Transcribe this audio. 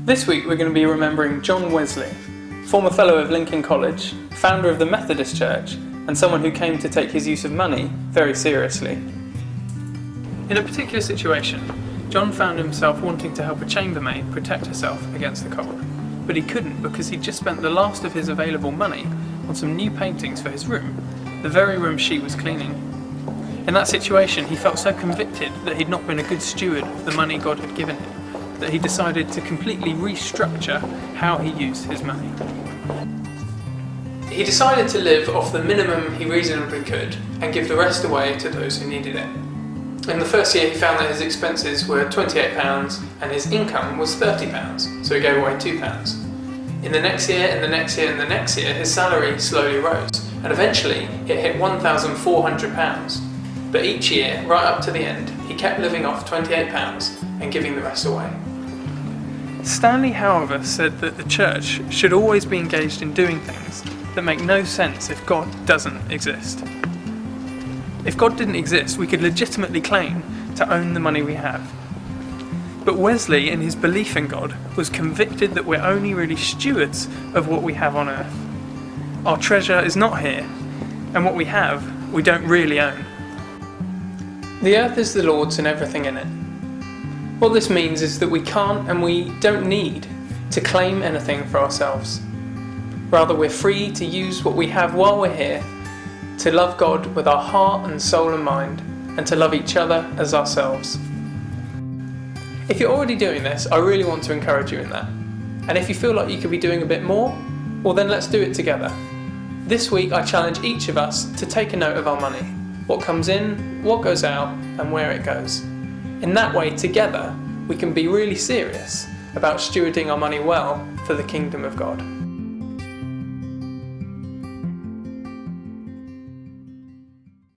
This week we're going to be remembering John Wesley, former fellow of Lincoln College, founder of the Methodist Church, and someone who came to take his use of money very seriously. In a particular situation, John found himself wanting to help a chambermaid protect herself against the cold, but he couldn't because he'd just spent the last of his available money on some new paintings for his room, the very room she was cleaning. In that situation, he felt so convicted that he'd not been a good steward of the money God had given him, that he decided to completely restructure how he used his money. He decided to live off the minimum he reasonably could and give the rest away to those who needed it. In the first year he found that his expenses were £28 and his income was £30, so he gave away £2. In the next year, and the next year, and the next year, his salary slowly rose, and eventually it hit £1,400. But each year, right up to the end, he kept living off £28 and giving the rest away. Stanley, however, said that the church should always be engaged in doing things that make no sense if God doesn't exist. If God didn't exist, we could legitimately claim to own the money we have. But Wesley, in his belief in God, was convicted that we're only really stewards of what we have on earth. Our treasure is not here, and what we have, we don't really own. The earth is the Lord's and everything in it. What this means is that we can't and we don't need to claim anything for ourselves. Rather, we're free to use what we have while we're here, to love God with our heart and soul and mind, and to love each other as ourselves. If you're already doing this, I really want to encourage you in that. And if you feel like you could be doing a bit more, well then let's do it together. This week I challenge each of us to take a note of our money, what comes in, what goes out, and where it goes. In that way, together, we can be really serious about stewarding our money well for the kingdom of God.